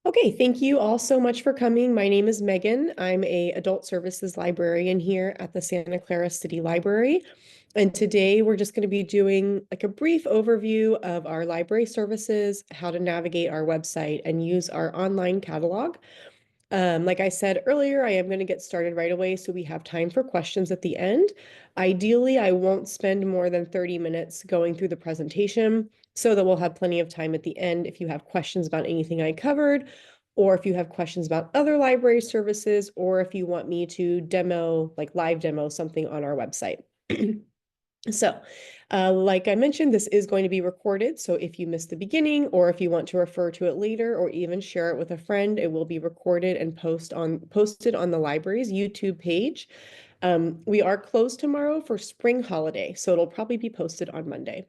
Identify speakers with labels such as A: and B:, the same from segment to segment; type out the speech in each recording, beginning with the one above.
A: Okay, thank you all so much for coming. My name is Megan. I'm a adult services librarian here at the Santa Clara City Library. And today we're just going to be doing like a brief overview of our library services, how to navigate our website and use our online catalog. Like I said earlier, I am going to get started right away so we have time for questions at the end. Ideally, I won't spend more than 30 minutes going through the presentation so that we'll have plenty of time at the end if you have questions about anything I covered, or if you have questions about other library services, or if you want me to demo, like live demo something on our website. So, like I mentioned, this is going to be recorded. So if you missed the beginning, or if you want to refer to it later, or even share it with a friend, it will be recorded and posted on the library's YouTube page. We are closed tomorrow for spring holiday, so it'll probably be posted on Monday.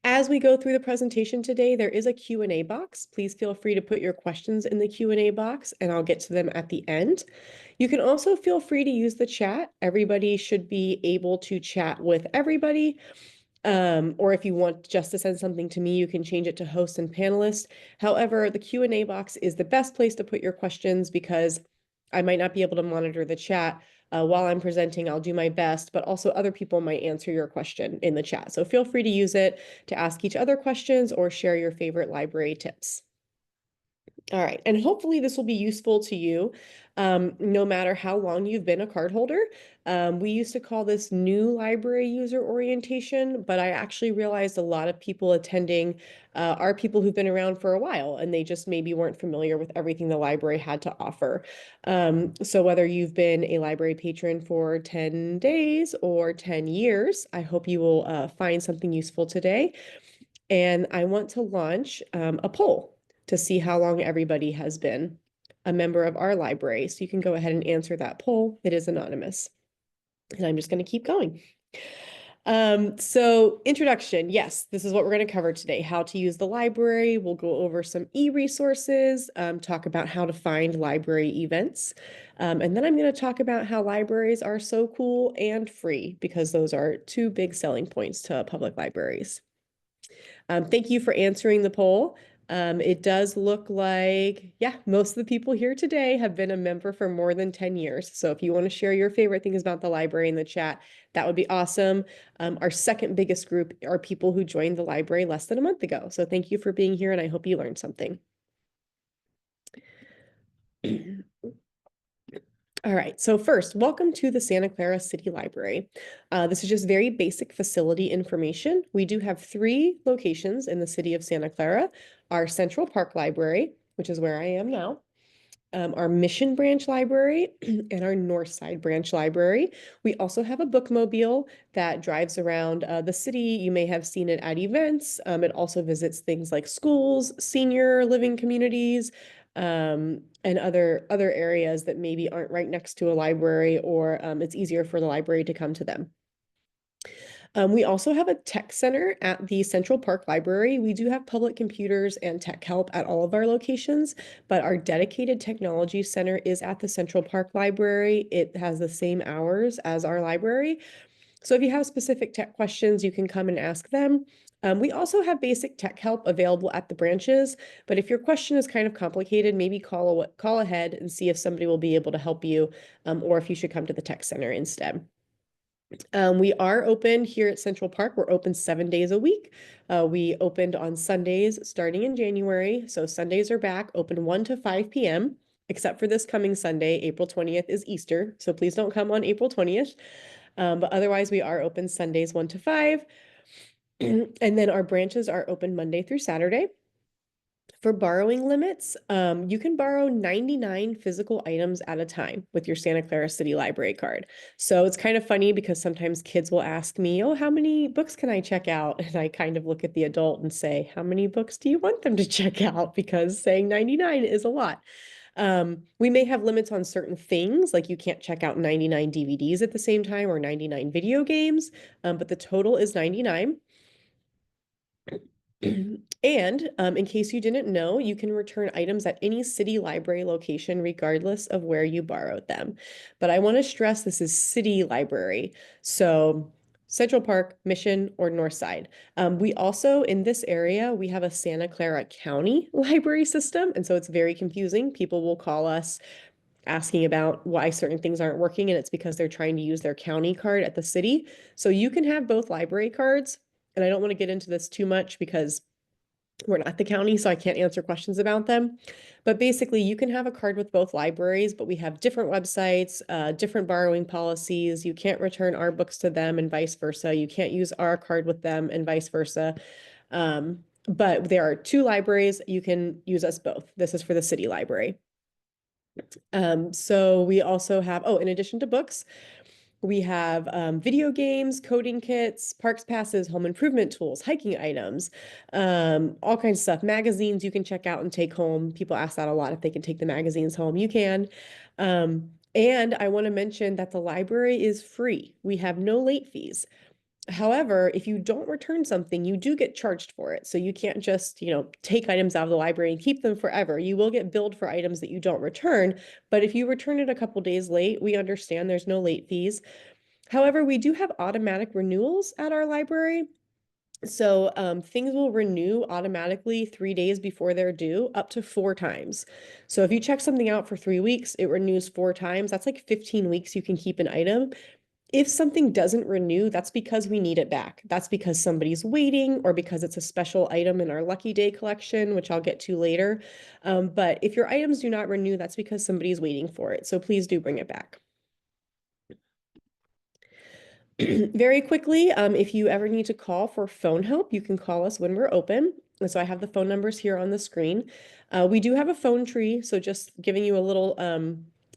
A: As we go through the presentation today, there is a Q&A box. Please feel free to put your questions in the Q&A box, and I'll get to them at the end. You can also feel free to use the chat. Everybody should be able to chat with everybody. Or if you want just to send something to me, you can change it to host and panelist. However, the Q&A box is the best place to put your questions because I might not be able to monitor the chat. While I'm presenting, I'll do my best, but also other people might answer your question in the chat. So feel free to use it to ask each other questions or share your favorite library tips. All right, and hopefully this will be useful to you, no matter how long you've been a cardholder. We used to call this new library user orientation, but I actually realized a lot of people attending are people who've been around for a while, and they just maybe weren't familiar with everything the library had to offer. So whether you've been a library patron for 10 days or 10 years, I hope you will find something useful today. And I want to launch a poll to see how long everybody has been a member of our library. So you can go ahead and answer that poll. It is anonymous. And I'm just going to keep going. So introduction, yes, this is what we're going to cover today, how to use the library. We'll go over some e-resources, talk about how to find library events. And then I'm going to talk about how libraries are so cool and free, because those are two big selling points to public libraries. Thank you for answering the poll. It does look like, yeah, most of the people here today have been a member for more than 10 years. So if you want to share your favorite things about the library in the chat, that would be awesome. Our second biggest group are people who joined the library less than a month ago. So thank you for being here, and I hope you learned something. All right, so first, welcome to the Santa Clara City Library. This is just very basic facility information. We do have 3 locations in the city of Santa Clara: our Central Park Library, which is where I am now, our Mission Branch Library, and our Northside Branch Library. We also have a bookmobile that drives around the city. You may have seen it at events. It also visits things like schools, senior living communities, and other areas that maybe aren't right next to a library, or it's easier for the library to come to them. We also have a tech center at the Central Park Library. We do have public computers and tech help at all of our locations, but our dedicated technology center is at the Central Park Library. It has the same hours as our library. So if you have specific tech questions, you can come and ask them. We also have basic tech help available at the branches, but if your question is kind of complicated, maybe call ahead and see if somebody will be able to help you, or if you should come to the tech center instead. We are open here at Central Park. We're open 7 days a week. We opened on Sundays starting in January. So Sundays are back, open 1 to 5 p.m., except for this coming Sunday, April 20th is Easter. So please don't come on April 20th. But otherwise, we are open Sundays 1 to 5. And then our branches are open Monday through Saturday. For borrowing limits, you can borrow 99 physical items at a time with your Santa Clara City Library card. So it's kind of funny because sometimes kids will ask me, oh, how many books can I check out? And I kind of look at the adult and say, how many books do you want them to check out? Because saying 99 is a lot. We may have limits on certain things, like you can't check out 99 DVDs at the same time or 99 video games, but the total is 99. And in case you didn't know, you can return items at any city library location, regardless of where you borrowed them. But I want to stress this is city library. So Central Park, Mission, or North Side. We also, in this area, we have a Santa Clara County library system, and so it's very confusing. People will call us asking about why certain things aren't working, and it's because they're trying to use their county card at the city. So you can have both library cards, and I don't want to get into this too much because we're not the county, so I can't answer questions about them. But basically, you can have a card with both libraries, but we have different websites, different borrowing policies. You can't return our books to them and vice versa. You can't use our card with them and vice versa. But there are two libraries. You can use us both. This is for the city library. So we also have, oh, in addition to books, we have video games, coding kits, parks passes, home improvement tools, hiking items, all kinds of stuff. Magazines you can check out and take home. People ask that a lot, if they can take the magazines home. You can. And I want to mention that the library is free. We have no late fees. However, if you don't return something, you do get charged for it. So you can't just, take items out of the library and keep them forever. You will get billed for items that you don't return. But if you return it a couple days late, we understand there's no late fees. However, we do have automatic renewals at our library. So things will renew automatically 3 days before they're due, up to 4 times. So if you check something out for 3 weeks, it renews 4 times. That's like 15 weeks you can keep an item. If something doesn't renew, that's because we need it back. That's because somebody's waiting or because it's a special item in our Lucky Day collection, which I'll get to later. But if your items do not renew, that's because somebody's waiting for it. So please do bring it back. Very quickly, if you ever need to call for phone help, you can call us when we're open. And so I have the phone numbers here on the screen. We do have a phone tree, so just giving you a little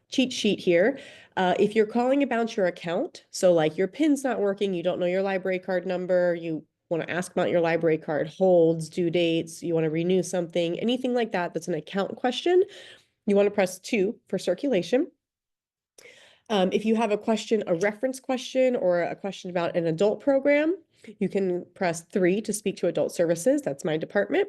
A: cheat sheet here. If you're calling about your account, so like your PIN's not working, you don't know your library card number, you want to ask about your library card holds, due dates, you want to renew something, anything like that, that's an account question, you want to press 2 for circulation. If you have a question, a reference question, or a question about an adult program, you can press 3 to speak to adult services. That's my department.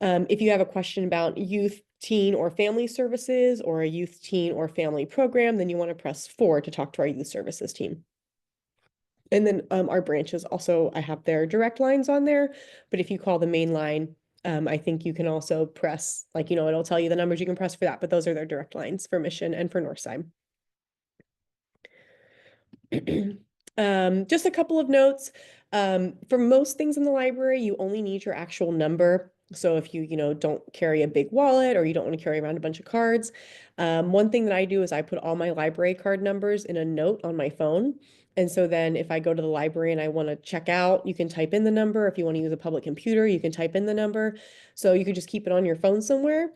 A: If you have a question about youth, teen, or family services, or a youth, teen, or family program, then you want to press 4 to talk to our youth services team. And then our branches also, I have their direct lines on there, but if you call the main line, I think you can also press, it'll tell you the numbers you can press for that, but those are their direct lines for Mission and for Northside. Just a couple of notes. For most things in the library, you only need your actual number. So if you don't carry a big wallet or you don't want to carry around a bunch of cards, one thing that I do is I put all my library card numbers in a note on my phone. And so then if I go to the library and I want to check out, you can type in the number. If you want to use a public computer, you can type in the number. So you could just keep it on your phone somewhere.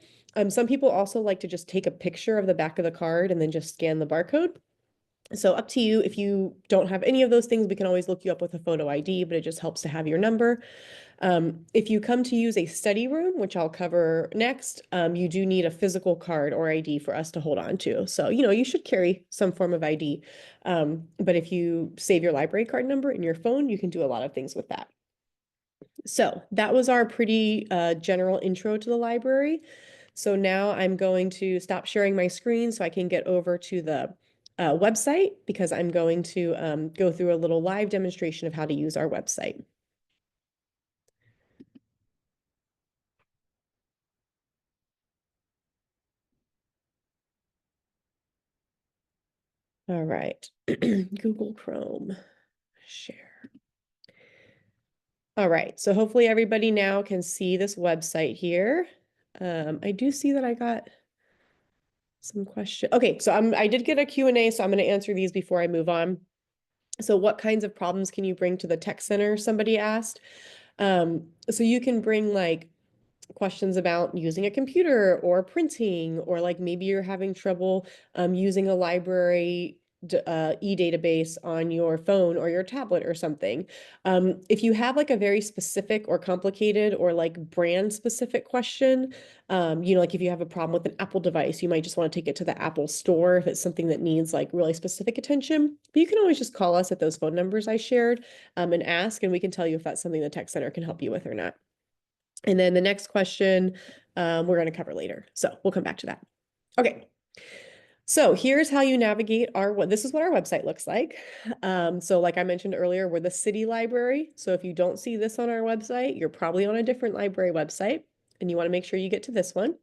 A: Some people also like to just take a picture of the back of the card and then just scan the barcode. So up to you. If you don't have any of those things, we can always look you up with a photo ID, but it just helps to have your number. If you come to use a study room, which I'll cover next, you do need a physical card or ID for us to hold on to. So, you should carry some form of ID. But if you save your library card number in your phone, you can do a lot of things with that. So that was our pretty general intro to the library. So now I'm going to stop sharing my screen so I can get over to the website, because I'm going to go through a little live demonstration of how to use our website. All right, Google Chrome, share. All right, so hopefully everybody now can see this website here. I do see that I got some questions. Okay, so I did get a Q&A, so I'm going to answer these before I move on. So what kinds of problems can you bring to the tech center? Somebody asked. So you can bring questions about using a computer or printing, or maybe you're having trouble using a library e-database on your phone or your tablet or something. If you have a very specific or complicated or brand specific question, if you have a problem with an Apple device, you might just want to take it to the Apple store if it's something that needs really specific attention. But you can always just call us at those phone numbers I shared and ask, and we can tell you if that's something the tech center can help you with or not. And then the next question we're going to cover later. So we'll come back to that. Okay. So here's how you navigate this is what our website looks like. So like I mentioned earlier, we're the city library. So if you don't see this on our website, you're probably on a different library website and you want to make sure you get to this one.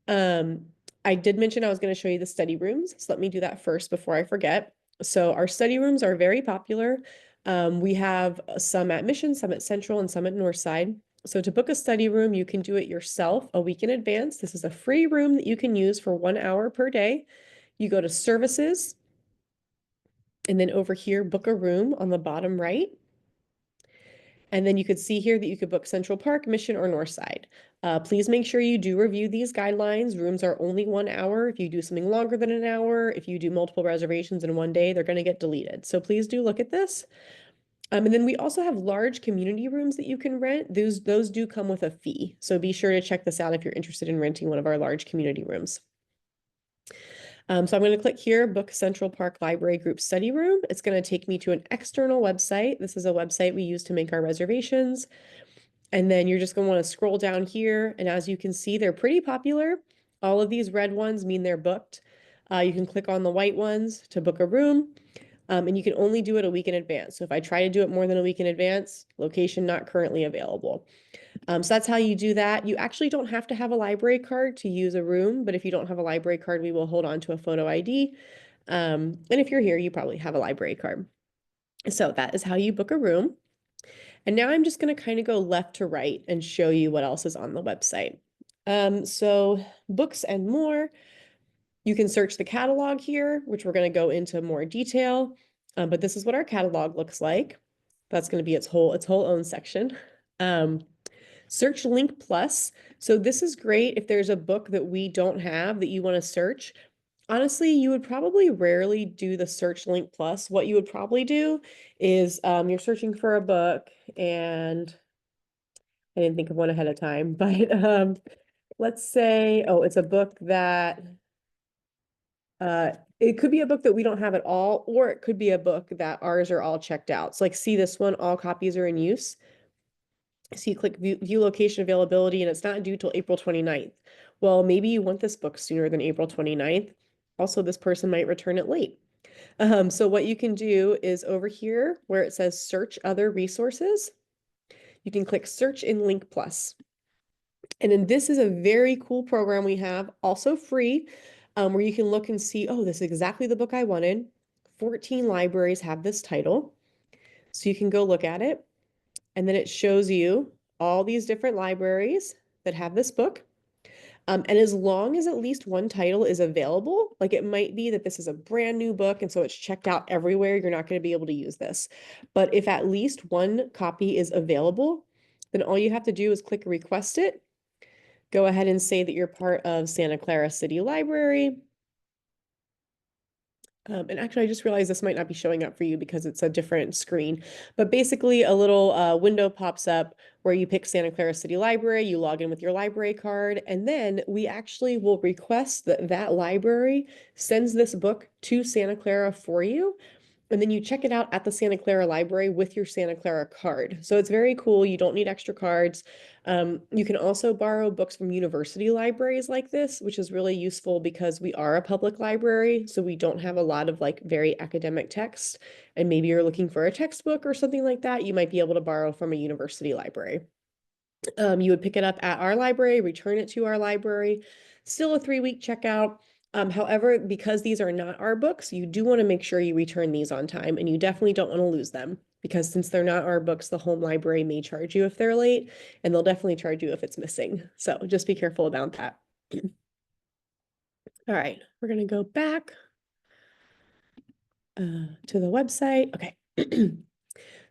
A: I did mention I was going to show you the study rooms. So let me do that first before I forget. So our study rooms are very popular. We have some at Mission, some at Central, and some at Northside. So to book a study room, you can do it yourself a week in advance. This is a free room that you can use for 1 hour per day. You go to services, and then over here, book a room on the bottom right. And then you could see here that you could book Central Park, Mission, or Northside. Please make sure you do review these guidelines. Rooms are only 1 hour. If you do something longer than an hour, if you do multiple reservations in one day, they're going to get deleted. So please do look at this. And then we also have large community rooms that you can rent. Those do come with a fee. So be sure to check this out if you're interested in renting one of our large community rooms. So I'm going to click here, book Central Park Library Group Study Room. It's going to take me to an external website. This is a website we use to make our reservations. And then you're just going to want to scroll down here. And as you can see, they're pretty popular. All of these red ones mean they're booked. You can click on the white ones to book a room. And you can only do it a week in advance. So if I try to do it more than a week in advance, location not currently available. So that's how you do that. You actually don't have to have a library card to use a room, but if you don't have a library card, we will hold on to a photo ID. And if you're here, you probably have a library card. So that is how you book a room. And now I'm just going to kind of go left to right and show you what else is on the website. So books and more. You can search the catalog here, which we're going to go into more detail. But this is what our catalog looks like. That's going to be its whole own section. Search Link Plus. So this is great if there's a book that we don't have that you want to search. Honestly, you would probably rarely do the Search Link Plus. What you would probably do is you're searching for a book, and I didn't think of one ahead of time, but let's say, oh, it's a book that it could be a book that we don't have at all, or it could be a book that ours are all checked out. So like, see this one, all copies are in use. So you click view location availability and it's not due till April 29th. Well, maybe you want this book sooner than April 29th. Also, this person might return it late. So what you can do is over here where it says search other resources, you can click search in Link Plus. And then this is a very cool program we have, also free, where you can look and see, oh, this is exactly the book I wanted. 14 libraries have this title. So you can go look at it. And then it shows you all these different libraries that have this book. And as long as at least one title is available, like it might be that this is a brand new book and so it's checked out everywhere, you're not going to be able to use this. But if at least one copy is available, then all you have to do is click request it. Go ahead and say that you're part of Santa Clara City Library. And actually, I just realized this might not be showing up for you because it's a different screen. But basically, a little window pops up where you pick Santa Clara City Library, you log in with your library card, and then we actually will request that that library sends this book to Santa Clara for you. And then you check it out at the Santa Clara Library with your Santa Clara card. So it's very cool. You don't need extra cards. You can also borrow books from university libraries like this, which is really useful because we are a public library. So we don't have a lot of like very academic text. And maybe you're looking for a textbook or something like that, you might be able to borrow from a university library. You would pick it up at our library, return it to our library, still a 3-week checkout. However, because these are not our books, you do want to make sure you return these on time, and you definitely don't want to lose them because since they're not our books, the home library may charge you if they're late, and they'll definitely charge you if it's missing. So just be careful about that. All right, we're going to go back to the website. Okay.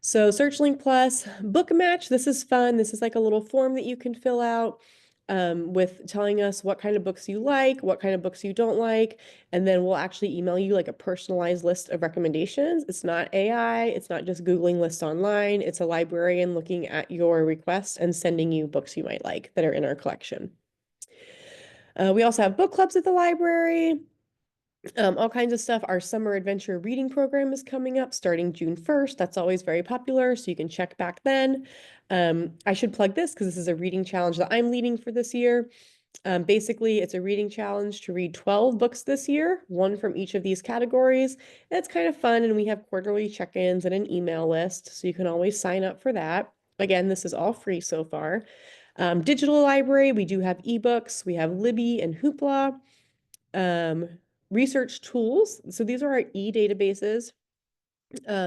A: So Search Link Plus, book match. This is fun. This is like a little form that you can fill out with telling us what kind of books you like, what kind of books you don't like, and then we'll actually email you like a personalized list of recommendations. It's not AI. It's not just Googling lists online. It's a librarian looking at your request and sending you books you might like that are in our collection. We also have book clubs at the library. All kinds of stuff. Our summer adventure reading program is coming up starting June 1st. That's always very popular, so you can check back then. I should plug this because this is a reading challenge that I'm leading for this year. Basically, it's a reading challenge to read 12 books this year, one from each of these categories. And it's kind of fun, and we have quarterly check-ins and an email list, so you can always sign up for that. Again, this is all free so far. Digital library, we do have ebooks, we have Libby and Hoopla. Research tools, so these are our e-databases.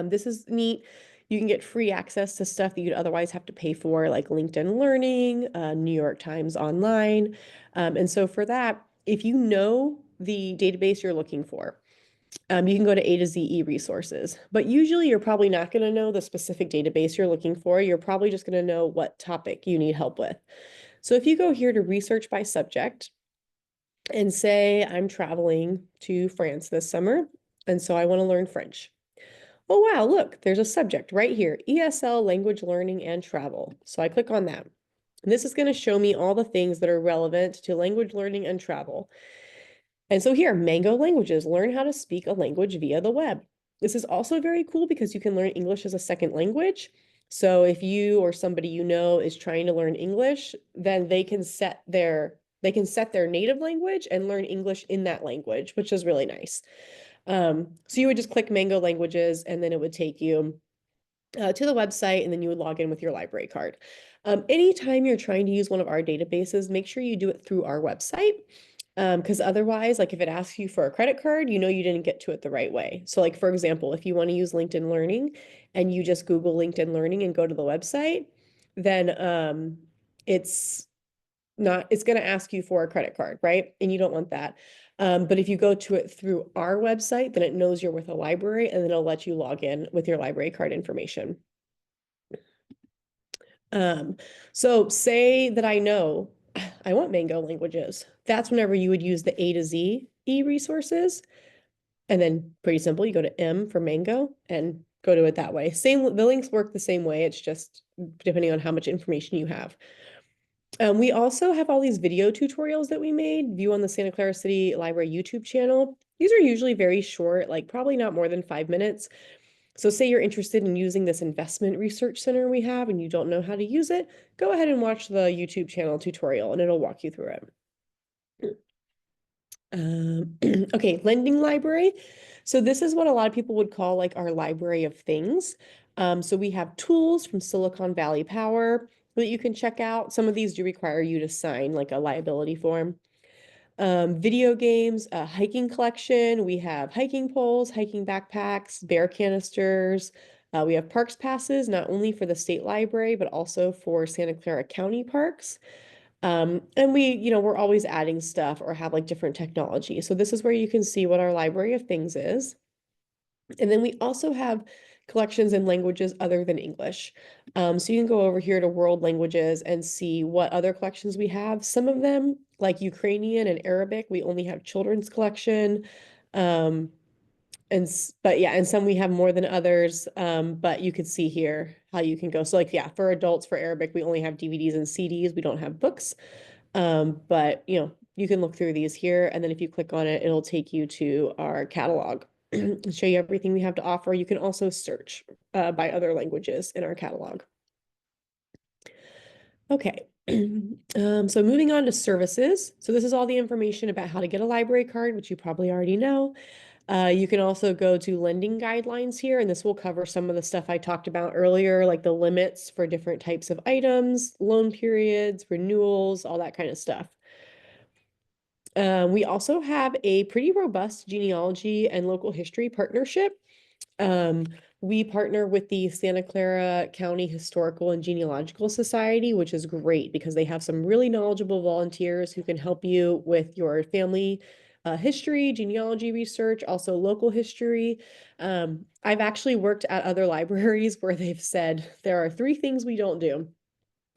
A: This is neat. You can get free access to stuff that you'd otherwise have to pay for, like LinkedIn Learning, New York Times Online. And so for that, if you know the database you're looking for, you can go to A to Z e-resources. But usually you're probably not going to know the specific database you're looking for. You're probably just going to know what topic you need help with. So if you go here to research by subject and say I'm traveling to France this summer, and so I want to learn French. Oh, wow, look, there's a subject right here, ESL, language learning and travel. So I click on that. And this is going to show me all the things that are relevant to language learning and travel. And so here, Mango Languages, learn how to speak a language via the web. This is also very cool because you can learn English as a second language. So if you or somebody you know is trying to learn English, then they can set their native language and learn English in that language, which is really nice. So you would just click Mango Languages, and then it would take you to the website, and then you would log in with your library card. Anytime you're trying to use one of our databases, make sure you do it through our website. Because otherwise, like if it asks you for a credit card, you know you didn't get to it the right way. So like, for example, if you want to use LinkedIn Learning and you just Google LinkedIn Learning and go to the website, then it's going to ask you for a credit card, right? And you don't want that. But if you go to it through our website, then it knows you're with a library, and then it'll let you log in with your library card information. So say that I know I want Mango Languages. That's whenever you would use the A to Z e-resources. And then pretty simple, you go to M for Mango and go to it that way. The links work the same way. It's just depending on how much information you have. We also have all these video tutorials that we made, view on the Santa Clara City Library YouTube channel. These are usually very short, like probably not more than 5 minutes. So say you're interested in using this investment research center we have and you don't know how to use it, go ahead and watch the YouTube channel tutorial and it'll walk you through it. Okay, lending library. So this is what a lot of people would call like our library of things. So we have tools from Silicon Valley Power that you can check out. Some of these do require you to sign like a liability form. Video games, a hiking collection. We have hiking poles, hiking backpacks, bear canisters. We have parks passes, not only for the state library, but also for Santa Clara County parks. And we're always adding stuff or have like different technology. So this is where you can see what our library of things is. And then we also have collections in languages other than English. So you can go over here to world languages and see what other collections we have. Some of them, like Ukrainian and Arabic, we only have children's collection. Um, but yeah, and some we have more than others. But you could see here how you can go. So like, yeah, for adults, for Arabic, we only have DVDs and CDs. We don't have books. But you can look through these here, and then if you click on it, it'll take you to our catalog and show you everything we have to offer. You can also search by other languages in our catalog. Okay, so moving on to services. So this is all the information about how to get a library card, which you probably already know. You can also go to lending guidelines here, and this will cover some of the stuff I talked about earlier, like the limits for different types of items, loan periods, renewals, all that kind of stuff. We also have a pretty robust genealogy and local history partnership. We partner with the Santa Clara County Historical and Genealogical Society, which is great because they have some really knowledgeable volunteers who can help you with your family history, genealogy research, also local history. I've actually worked at other libraries where they've said there are 3 things we don't do.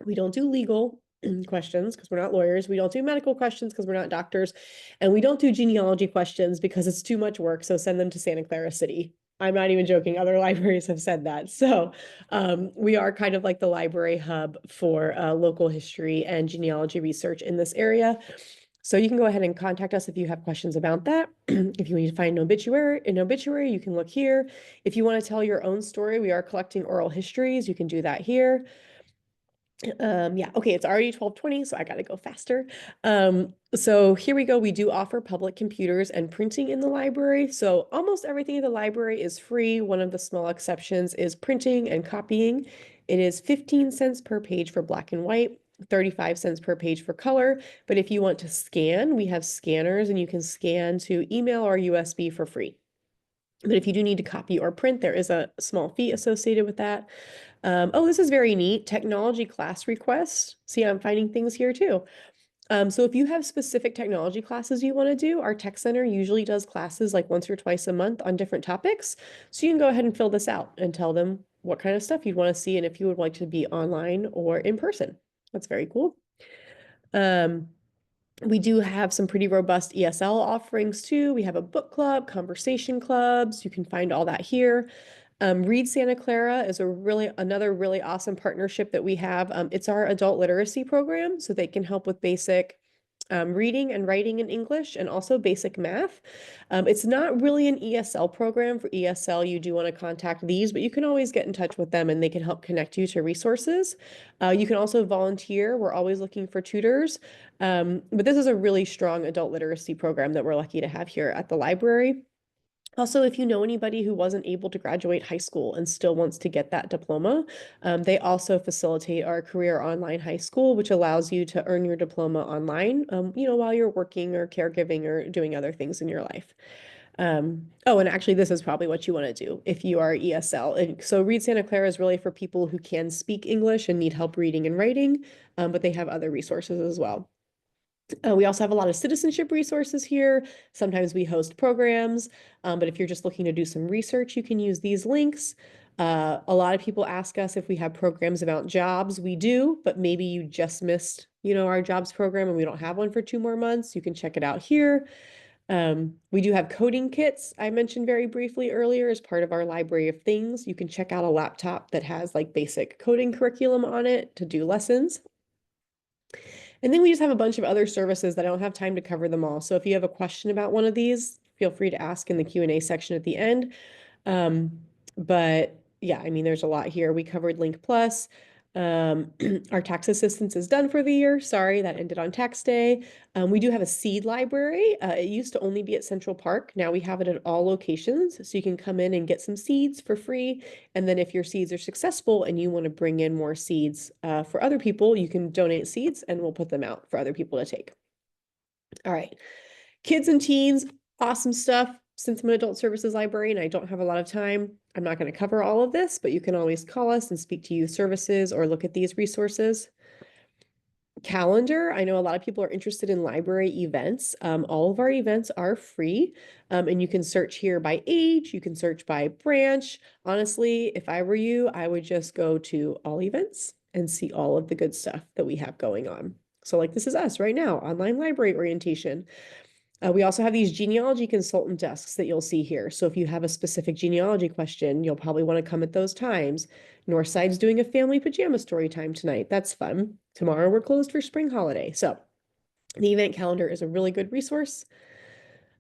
A: We don't do legal questions because we're not lawyers. We don't do medical questions because we're not doctors. And we don't do genealogy questions because it's too much work. So send them to Santa Clara City. I'm not even joking. Other libraries have said that. So we are kind of like the library hub for local history and genealogy research in this area. So you can go ahead and contact us if you have questions about that. If you need to find an obituary, you can look here. If you want to tell your own story, we are collecting oral histories. You can do that here. Yeah, okay, it's already 12:20, so I gotta go faster. So here we go. We do offer public computers and printing in the library. So almost everything in the library is free. One of the small exceptions is printing and copying. It is 15 cents per page for black and white, 35 cents per page for color. But if you want to scan, we have scanners and you can scan to email or USB for free. But if you do need to copy or print, there is a small fee associated with that. Oh, this is very neat. Technology class requests. See, I'm finding things here too. So if you have specific technology classes you want to do, our tech center usually does classes like once or twice a month on different topics. So you can go ahead and fill this out and tell them what kind of stuff you'd want to see and if you would like to be online or in person. That's very cool. Um, we do have some pretty robust ESL offerings too. We have a book club, conversation clubs. You can find all that here. Read Santa Clara is another really awesome partnership that we have. It's our adult literacy program, so they can help with basic reading and writing in English and also basic math. It's not really an ESL program. For ESL, you do want to contact these, but you can always get in touch with them and they can help connect you to resources. You can also volunteer. We're always looking for tutors. But this is a really strong adult literacy program that we're lucky to have here at the library. Also, if you know anybody who wasn't able to graduate high school and still wants to get that diploma, they also facilitate our Career Online High School, which allows you to earn your diploma online, while you're working or caregiving or doing other things in your life. Oh, and actually, this is probably what you want to do if you are ESL. And so Read Santa Clara is really for people who can speak English and need help reading and writing, but they have other resources as well. We also have a lot of citizenship resources here. Sometimes we host programs, but if you're just looking to do some research, you can use these links. A lot of people ask us if we have programs about jobs. We do, but maybe you just missed, our jobs program and we don't have one for 2 more months. You can check it out here. We do have coding kits I mentioned very briefly earlier as part of our library of things. You can check out a laptop that has like basic coding curriculum on it to do lessons. And then we just have a bunch of other services that I don't have time to cover them all. So if you have a question about one of these, feel free to ask in the Q&A section at the end. But yeah, I mean, there's a lot here. We covered Link Plus. Our tax assistance is done for the year. Sorry, that ended on tax day. We do have a seed library. It used to only be at Central Park. Now we have it at all locations. So you can come in and get some seeds for free. And then if your seeds are successful and you want to bring in more seeds for other people, you can donate seeds and we'll put them out for other people to take. All right. Kids and teens, awesome stuff. Since I'm an adult services librarian, I don't have a lot of time. I'm not going to cover all of this, but you can always call us and speak to youth services or look at these resources. Calendar. I know a lot of people are interested in library events. All of our events are free, and you can search here by age, you can search by branch. Honestly, if I were you, I would just go to all events and see all of the good stuff that we have going on. So like this is us right now, online library orientation. We also have these genealogy consultant desks that you'll see here. So if you have a specific genealogy question, you'll probably want to come at those times. Northside's doing a family pajama story time tonight. That's fun. Tomorrow we're closed for spring holiday. So the event calendar is a really good resource.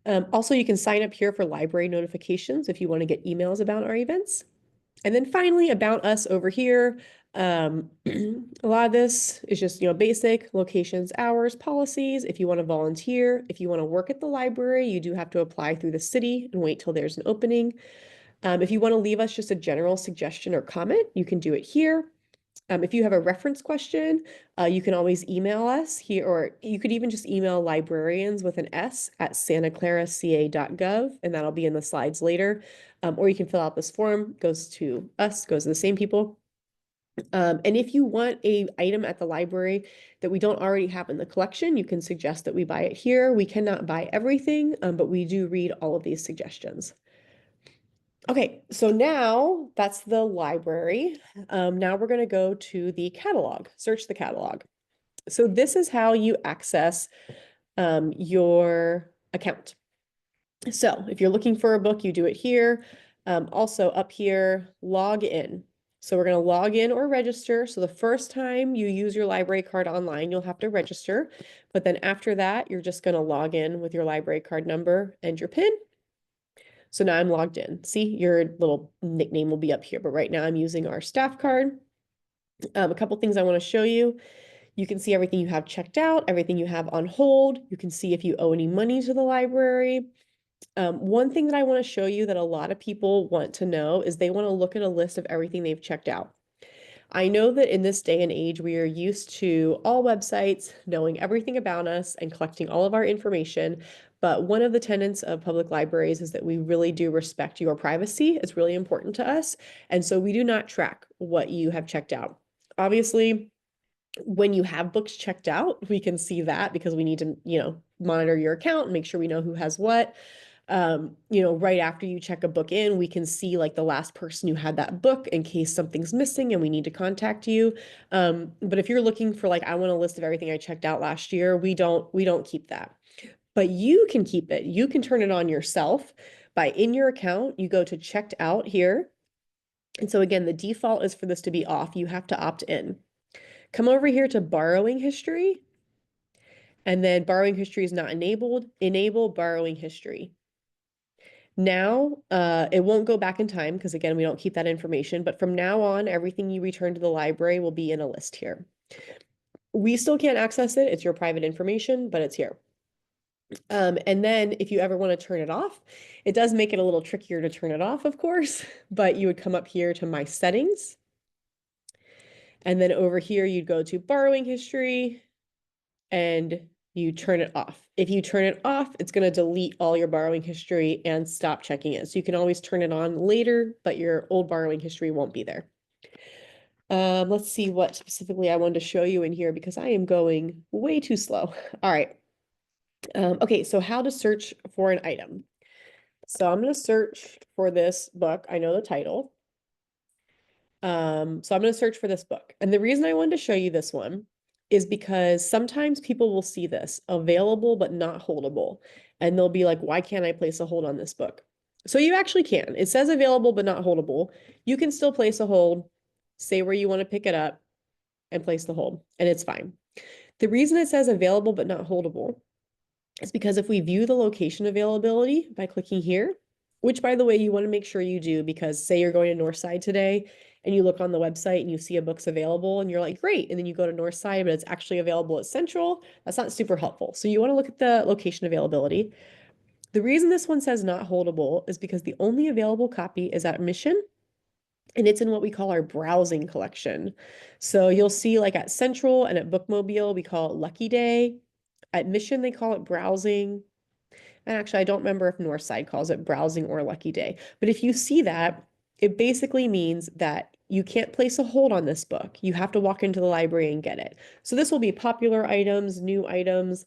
A: Also, you can sign up here for library notifications if you want to get emails about our events. And then finally, about us over here. A lot of this is just, basic locations, hours, policies. If you want to volunteer, if you want to work at the library, you do have to apply through the city and wait till there's an opening. If you want to leave us just a general suggestion or comment, you can do it here. If you have a reference question, you can always email us here, or you could even just email librarians with an S at santaclaraca.gov, and that'll be in the slides later. Or you can fill out this form, goes to us, goes to the same people. And if you want a item at the library that we don't already have in the collection, you can suggest that we buy it here. We cannot buy everything, but we do read all of these suggestions. Okay, so now that's the library. Now we're going to go to the catalog, search the catalog. So this is how you access your account. So if you're looking for a book, you do it here. Also up here, log in. So we're going to log in or register. So the first time you use your library card online, you'll have to register. But then after that, you're just going to log in with your library card number and your PIN. So now I'm logged in. See, your little nickname will be up here, but right now I'm using our staff card. A couple things I want to show you. You can see everything you have checked out, everything you have on hold. You can see if you owe any money to the library. One thing that I want to show you that a lot of people want to know is they want to look at a list of everything they've checked out. I know that in this day and age, we are used to all websites knowing everything about us and collecting all of our information. But one of the tenets of public libraries is that we really do respect your privacy. It's really important to us. And so we do not track what you have checked out. Obviously, when you have books checked out, we can see that because we need to, monitor your account and make sure we know who has what. Right after you check a book in, we can see like the last person who had that book in case something's missing and we need to contact you. But if you're looking for like, I want a list of everything I checked out last year, we don't keep that. But you can keep it. You can turn it on yourself by in your account, you go to checked out here. And so again, the default is for this to be off. You have to opt in. Come over here to borrowing history. And then borrowing history is not enabled. Enable borrowing history. Now, it won't go back in time because again, we don't keep that information, but from now on, everything you return to the library will be in a list here. We still can't access it. It's your private information, but it's here. And then if you ever want to turn it off, it does make it a little trickier to turn it off, of course, but you would come up here to my settings. And then over here, you'd go to borrowing history and you turn it off. If you turn it off, it's going to delete all your borrowing history and stop checking it. So you can always turn it on later, but your old borrowing history won't be there. Let's see what specifically I wanted to show you in here because I am going way too slow. All right. Okay, so how to search for an item. So I'm going to search for this book. I know the title. So I'm going to search for this book. And the reason I wanted to show you this one is because sometimes people will see this available but not holdable. And they'll be like, why can't I place a hold on this book? So you actually can. It says available but not holdable. You can still place a hold, say where you want to pick it up, and place the hold, and it's fine. The reason it says available but not holdable is because if we view the location availability by clicking here, which by the way, you want to make sure you do because say you're going to Northside today and you look on the website and you see a book's available and you're like, great. And then you go to Northside, but it's actually available at Central. That's not super helpful. So you want to look at the location availability. The reason this one says not holdable is because the only available copy is at Mission and it's in what we call our browsing collection. So you'll see like at Central and at Bookmobile, we call it Lucky Day. At Mission, they call it browsing. And actually, I don't remember if Northside calls it browsing or lucky day. But if you see that, it basically means that you can't place a hold on this book. You have to walk into the library and get it. So this will be popular items, new items,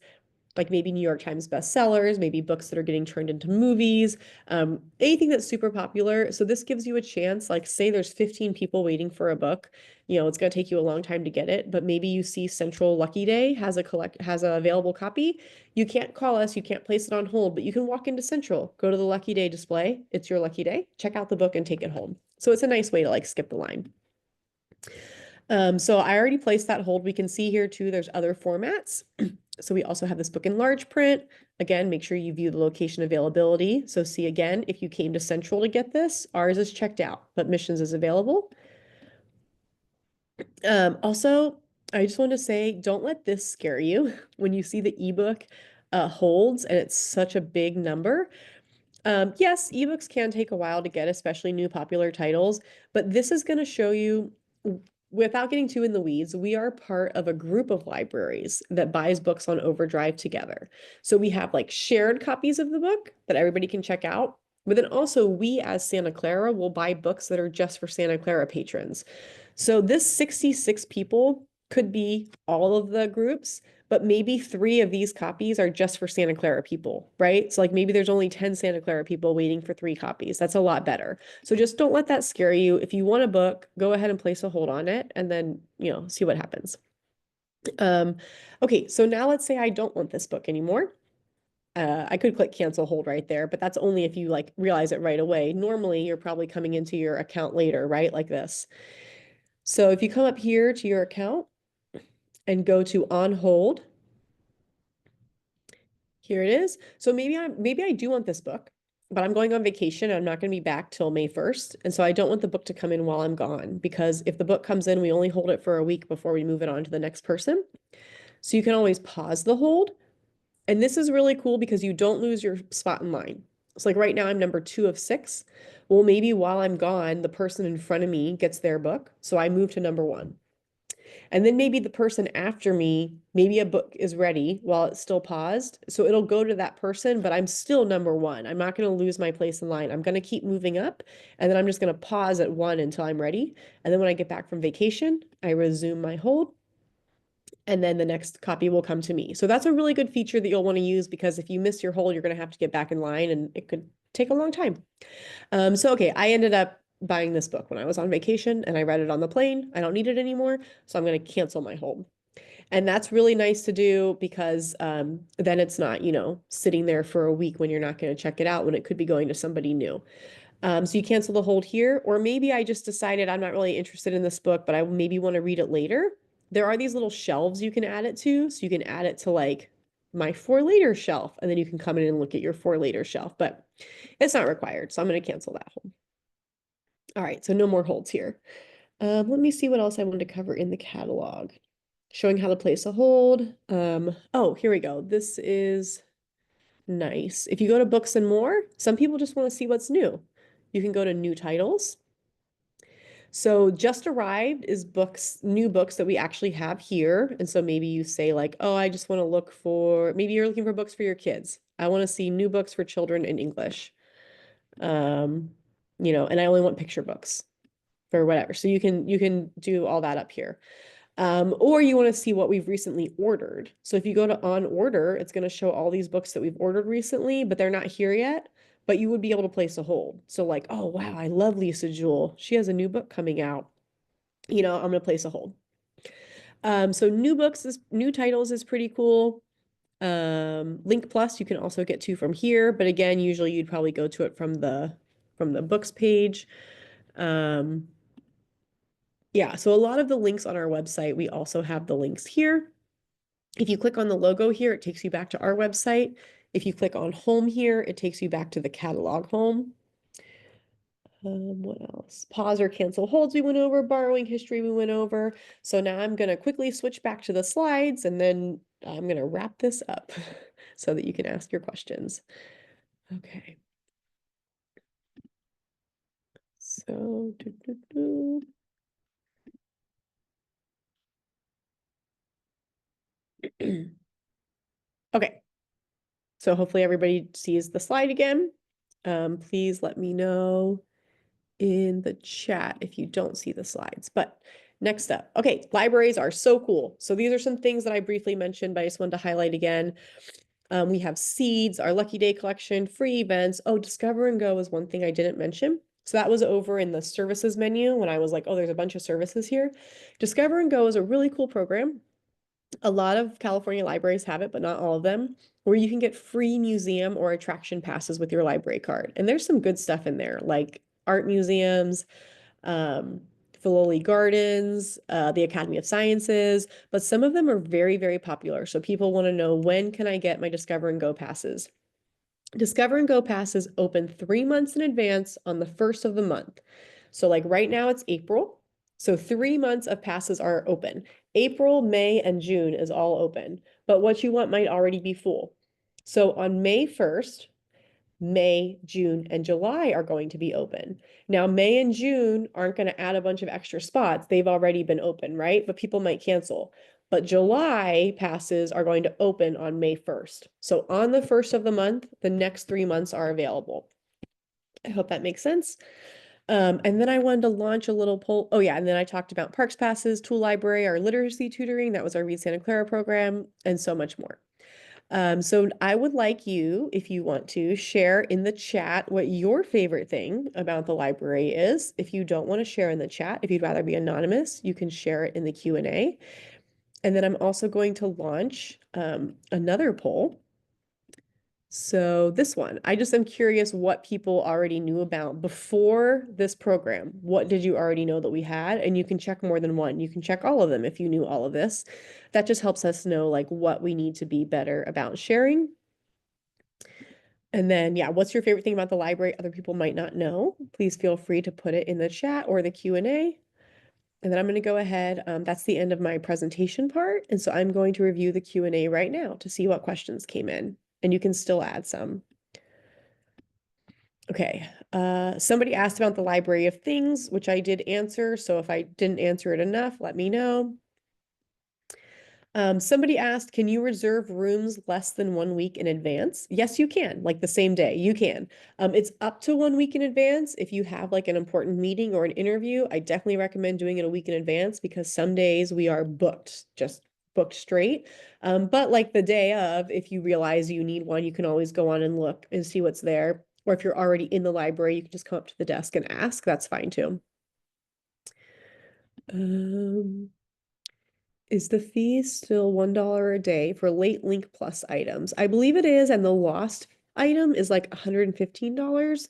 A: like maybe New York Times bestsellers, maybe books that are getting turned into movies, anything that's super popular. So this gives you a chance, like say there's 15 people waiting for a book, it's going to take you a long time to get it, but maybe you see Central Lucky Day has an available copy. You can't call us, you can't place it on hold, but you can walk into Central, go to the Lucky Day display. It's your lucky day, check out the book and take it home. So it's a nice way to like skip the line. So I already placed that hold. We can see here too, there's other formats. So we also have this book in large print. Again, make sure you view the location availability. So see again, if you came to Central to get this, ours is checked out, but Missions is available. Also, I just want to say, don't let this scare you when you see the ebook holds and it's such a big number. Yes, ebooks can take a while to get, especially new popular titles, but this is going to show you, without getting too in the weeds, we are part of a group of libraries that buys books on Overdrive together. So we have like shared copies of the book that everybody can check out, but then also we as Santa Clara will buy books that are just for Santa Clara patrons. So this 66 people could be all of the groups, but maybe 3 of these copies are just for Santa Clara people, right? So like maybe there's only 10 Santa Clara people waiting for 3 copies. That's a lot better. So just don't let that scare you. If you want a book, go ahead and place a hold on it and then, see what happens. Okay, so now let's say I don't want this book anymore. I could click cancel hold right there, but that's only if you like realize it right away. Normally you're probably coming into your account later, right? Like this. So if you come up here to your account and go to on hold, here it is. So maybe I do want this book, but I'm going on vacation. I'm not going to be back till May 1st. And so I don't want the book to come in while I'm gone because if the book comes in, we only hold it for a week before we move it on to the next person. So you can always pause the hold. And this is really cool because you don't lose your spot in line. So like right now I'm number 2 of 6. Well, maybe while I'm gone, the person in front of me gets their book. So I move to number 1. And then maybe the person after me, maybe a book is ready while it's still paused. So it'll go to that person, but I'm still number 1. I'm not going to lose my place in line. I'm going to keep moving up. And then I'm just going to pause at 1 until I'm ready. And then when I get back from vacation, I resume my hold. And then the next copy will come to me. So that's a really good feature that you'll want to use because if you miss your hold, you're going to have to get back in line and it could take a long time. Okay, I ended up buying this book when I was on vacation and I read it on the plane. I don't need it anymore, so I'm going to cancel my hold. And that's really nice to do because then it's not, sitting there for a week when you're not going to check it out when it could be going to somebody new. So you cancel the hold here, or maybe I just decided I'm not really interested in this book, but I maybe want to read it later. There are these little shelves you can add it to. So you can add it to like my for later shelf, and then you can come in and look at your for later shelf, but it's not required. So I'm going to cancel that hold. All right, so no more holds here. Let me see what else I wanted to cover in the catalog. Showing how to place a hold. Oh, here we go. This is nice. If you go to books and more, some people just want to see what's new. You can go to new titles. So just arrived is books, new books that we actually have here. And so maybe you say like, oh, I just want to look for, maybe you're looking for books for your kids. I want to see new books for children in English. And I only want picture books for whatever. So you can do all that up here. Or you want to see what we've recently ordered. So if you go to on order, it's going to show all these books that we've ordered recently, but they're not here yet. But you would be able to place a hold. So like, oh, wow, I love Lisa Jewell. She has a new book coming out. I'm going to place a hold. So new titles is pretty cool. Link Plus, you can also get to from here. But again, usually you'd probably go to it from the books page. Yeah, so a lot of the links on our website, we also have the links here. If you click on the logo here, it takes you back to our website. If you click on home here, it takes you back to the catalog home. What else? Pause or cancel holds we went over, borrowing history we went over. So now I'm going to quickly switch back to the slides and then I'm going to wrap this up so that you can ask your questions. Okay. So, okay. So hopefully everybody sees the slide again. Please let me know in the chat if you don't see the slides. But next up, okay, libraries are so cool. So these are some things that I briefly mentioned, but I just wanted to highlight again. We have seeds, our Lucky Day collection, free events. Oh, Discover and Go is one thing I didn't mention. So that was over in the services menu when I was like, oh, there's a bunch of services here. Discover and Go is a really cool program. A lot of California libraries have it, but not all of them, where you can get free museum or attraction passes with your library card. And there's some good stuff in there, like art museums, Filoli Gardens, the Academy of Sciences, but some of them are very, very popular. So people want to know, when can I get my Discover and Go passes? Discover and Go passes open 3 months in advance on the first of the month. So like right now it's April. So 3 months of passes are open. April, May, and June is all open, but what you want might already be full. So on May 1st, May, June, and July are going to be open. Now, May and June aren't going to add a bunch of extra spots. They've already been open, right? But people might cancel. But July passes are going to open on May 1st. So on the 1st of the month, the next 3 months are available. I hope that makes sense. And then I wanted to launch a little poll. Oh yeah, and then I talked about Parks Passes, Tool Library, our literacy tutoring. That was our Read Santa Clara program, and so much more. So I would like you, if you want to, share in the chat what your favorite thing about the library is. If you don't want to share in the chat, if you'd rather be anonymous, you can share it in the Q&A. And then I'm also going to launch another poll. So this one, I just am curious what people already knew about before this program. What did you already know that we had? And you can check more than one. You can check all of them if you knew all of this. That just helps us know like what we need to be better about sharing. And then, yeah, what's your favorite thing about the library other people might not know? Please feel free to put it in the chat or the Q&A. And then I'm going to go ahead. That's the end of my presentation part. And so I'm going to review the Q&A right now to see what questions came in. And you can still add some. Okay. Somebody asked about the library of things, which I did answer. So if I didn't answer it enough, let me know. Somebody asked, can you reserve rooms less than 1 week in advance? Yes, you can, like the same day, you can. It's up to 1 week in advance. If you have like an important meeting or an interview, I definitely recommend doing it a week in advance because some days we are booked, just booked straight. But like the day of, if you realize you need one, you can always go on and look and see what's there. Or if you're already in the library, you can just come up to the desk and ask. That's fine too. Is the fee still $1 a day for late link plus items? I believe it is, and the lost item is like $115.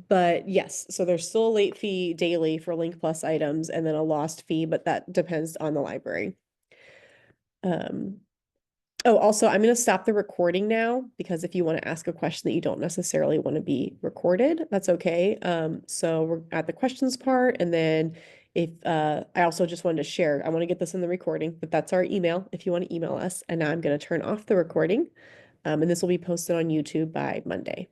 A: But yes, so there's still a late fee daily for link plus items and then a lost fee, but that depends on the library. Oh, also, I'm going to stop the recording now because if you want to ask a question that you don't necessarily want to be recorded, that's okay. So we're at the questions part, and then if I also just wanted to share, I want to get this in the recording, but that's our email if you want to email us. And now I'm going to turn off the recording, and this will be posted on YouTube by Monday.